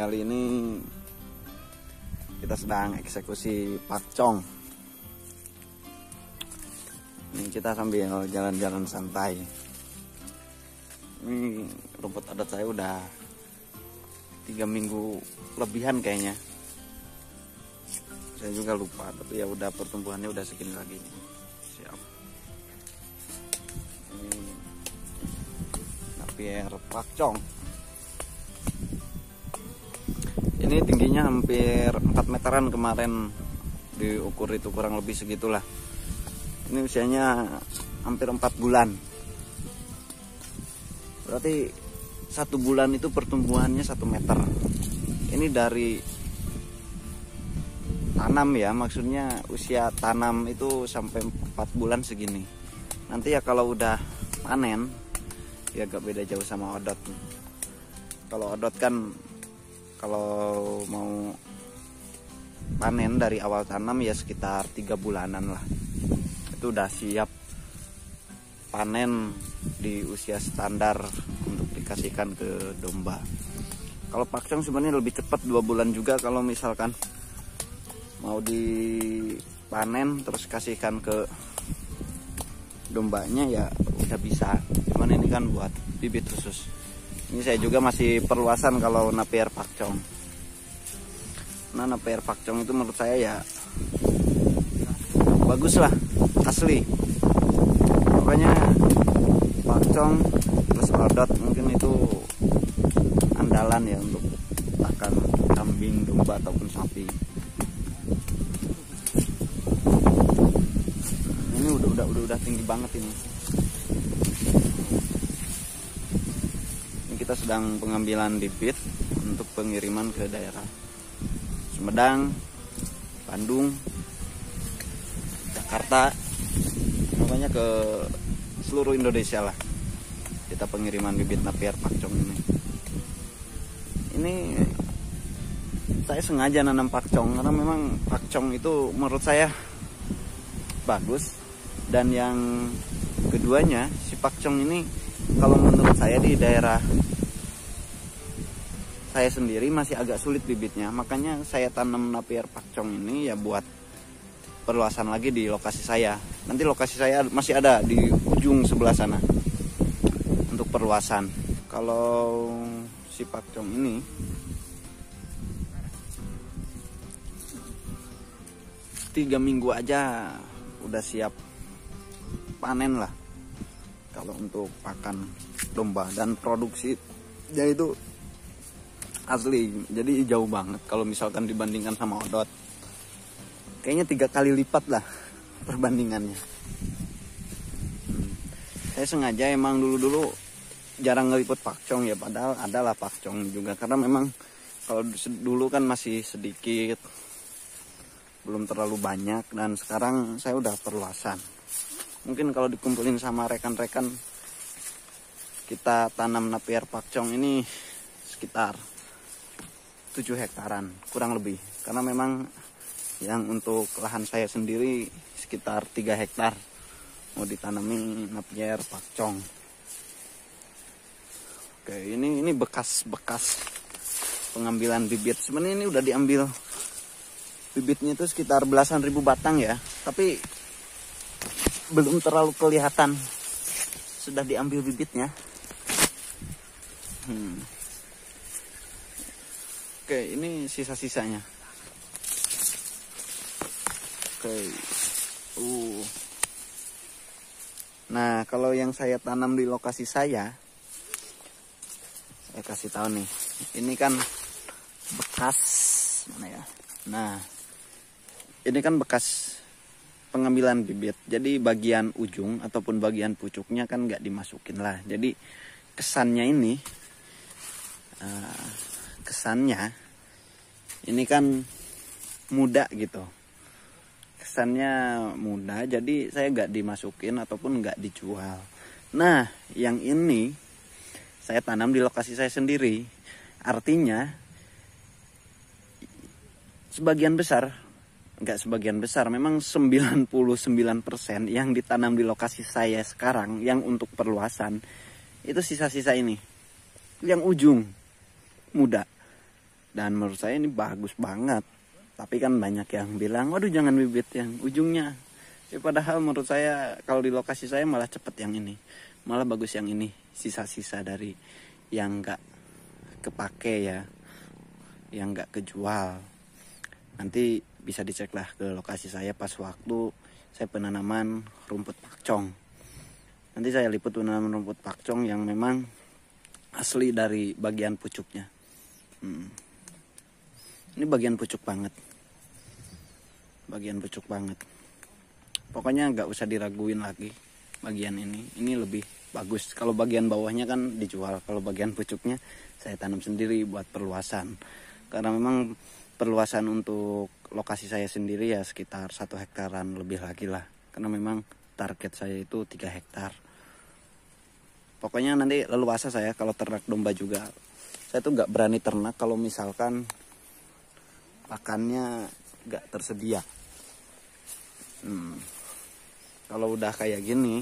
kali ini kita sedang eksekusi pakcong. Ini kita sambil jalan-jalan santai. Ini rumput adat saya udah 3 minggu lebihan kayaknya. Saya juga lupa, tapi ya udah pertumbuhannya udah segini lagi. Siap. Ini napier pakcong. Ini tingginya hampir 4 meteran kemarin diukur, itu kurang lebih segitulah. Ini usianya hampir 4 bulan. Berarti 1 bulan itu pertumbuhannya 1 meter. Ini dari tanam ya, maksudnya usia tanam itu sampai 4 bulan segini. Nanti ya kalau udah panen ya agak beda jauh sama odot. Kalau odot kan kalau mau panen dari awal tanam ya sekitar 3 bulanan lah. Itu udah siap panen di usia standar untuk dikasihkan ke domba. Kalau pakcong sebenarnya lebih cepat, 2 bulan juga kalau misalkan mau dipanen terus kasihkan ke dombanya ya udah bisa. Cuman ini kan buat bibit khusus. Ini saya juga masih perluasan kalau napier pakcong. Nah, napier pakcong itu menurut saya ya bagus lah, asli. Pokoknya pakcong plus odot mungkin itu andalan ya untuk pakan kambing, domba ataupun sapi. Ini udah tinggi banget ini. Ini kita sedang pengambilan bibit untuk pengiriman ke daerah Sumedang, Bandung, Jakarta, pokoknya ke seluruh Indonesia lah. Kita pengiriman bibit napier pakcong ini. Ini saya sengaja nanam pakcong karena memang pakcong itu menurut saya bagus. Dan yang keduanya, si pakcong ini kalau menurut saya di daerah saya sendiri masih agak sulit bibitnya. Makanya saya tanam napier pakcong ini ya buat perluasan lagi di lokasi saya. Nanti lokasi saya masih ada di ujung sebelah sana untuk perluasan. Kalau si pakcong ini tiga minggu aja udah siap panen lah kalau untuk pakan domba, dan produksinya itu asli, jadi jauh banget kalau misalkan dibandingkan sama odot. Kayaknya 3 kali lipat lah perbandingannya. Saya sengaja emang dulu jarang ngeliput pakcong ya, padahal adalah pakcong juga, karena memang kalau dulu kan masih sedikit, belum terlalu banyak, dan sekarang saya udah perluasan. Mungkin kalau dikumpulin sama rekan-rekan kita tanam napier pakcong ini sekitar 7 hektaran kurang lebih, karena memang yang untuk lahan saya sendiri sekitar 3 hektar mau ditanami napier pakcong. Oke, ini bekas-bekas pengambilan bibit. Sebenarnya ini udah diambil bibitnya itu sekitar belasan ribu batang ya, tapi belum terlalu kelihatan sudah diambil bibitnya. Oke, ini sisa-sisanya. Oke. Nah, kalau yang saya tanam di lokasi saya kasih tahu nih. Ini kan bekas mana ya? Nah, ini kan bekas pengambilan bibit. Jadi bagian ujung ataupun bagian pucuknya kan nggak dimasukin lah. Jadi kesannya ini kan muda gitu. Kesannya muda, jadi saya nggak dimasukin ataupun nggak dijual. Nah, yang ini saya tanam di lokasi saya sendiri. Artinya sebagian besar, nggak sebagian besar, memang 99% yang ditanam di lokasi saya sekarang yang untuk perluasan itu sisa-sisa ini. Yang ujung muda. Dan menurut saya ini bagus banget. Tapi kan banyak yang bilang, waduh jangan bibit yang ujungnya. Ya, padahal menurut saya kalau di lokasi saya malah cepet yang ini. Malah bagus yang ini. Sisa-sisa dari yang nggak kepake ya. Yang nggak kejual. Nanti bisa dicek lah ke lokasi saya pas waktu saya penanaman rumput pakcong. Nanti saya liput penanaman rumput pakcong yang memang asli dari bagian pucuknya. Ini bagian pucuk banget. Bagian pucuk banget. Pokoknya nggak usah diraguin lagi bagian ini. Ini lebih bagus. Kalau bagian bawahnya kan dijual. Kalau bagian pucuknya saya tanam sendiri buat perluasan. Karena memang perluasan untuk lokasi saya sendiri ya sekitar 1 hektaran lebih lagi lah. Karena memang target saya itu 3 hektar. Pokoknya nanti leluasa saya kalau ternak domba juga. Saya tuh nggak berani ternak kalau misalkan pakannya nggak tersedia. Kalau udah kayak gini,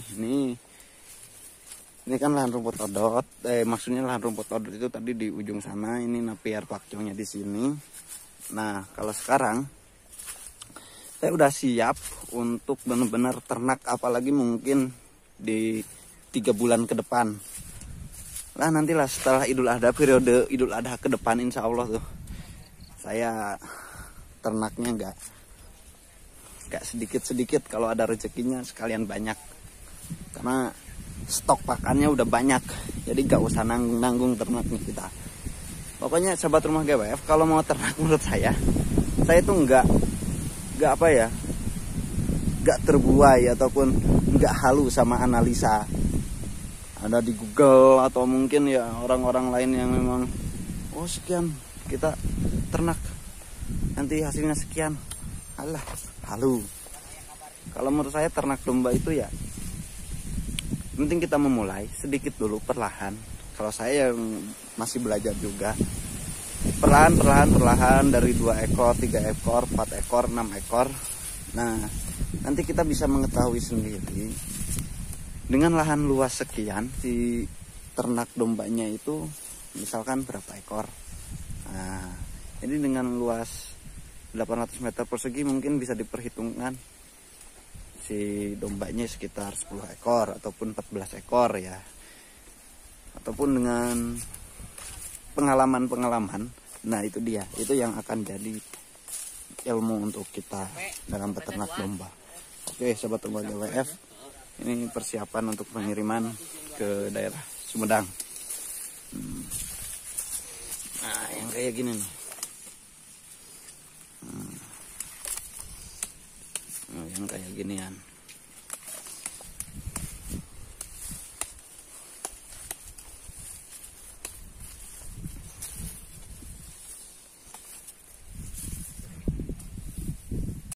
ini kan lahan rumput odot. Maksudnya lahan rumput odot itu tadi di ujung sana. Ini napier pakcongnya di sini. Nah, kalau sekarang saya udah siap untuk benar-benar ternak, apalagi mungkin di 3 bulan ke depan. Lah nantilah setelah Idul Adha, periode Idul Adha ke depan insya Allah tuh saya ternaknya nggak sedikit-sedikit, kalau ada rezekinya sekalian banyak. Karena stok pakannya udah banyak, jadi nggak usah nanggung ternaknya kita. Pokoknya sahabat rumah GWF, kalau mau ternak menurut saya tuh nggak apa ya, nggak terbuai ataupun nggak halu sama analisa ada di Google atau mungkin ya orang-orang lain yang memang oh sekian kita ternak nanti hasilnya sekian. Alah, halu. Kalau menurut saya ternak domba itu ya penting kita memulai sedikit dulu perlahan. Kalau saya yang masih belajar juga, perlahan dari 2 ekor, 3 ekor, 4 ekor, 6 ekor. Nah, nanti kita bisa mengetahui sendiri dengan lahan luas sekian si ternak dombanya itu misalkan berapa ekor. Nah, jadi dengan luas 800 meter persegi mungkin bisa diperhitungkan si dombanya sekitar 10 ekor ataupun 14 ekor ya. Ataupun dengan pengalaman. Nah itu dia, itu yang akan jadi ilmu untuk kita dalam peternak domba. Oke sahabat domba GWF, ini persiapan untuk pengiriman ke daerah Sumedang. Nah yang kayak gini nih. Yang kayak ginian.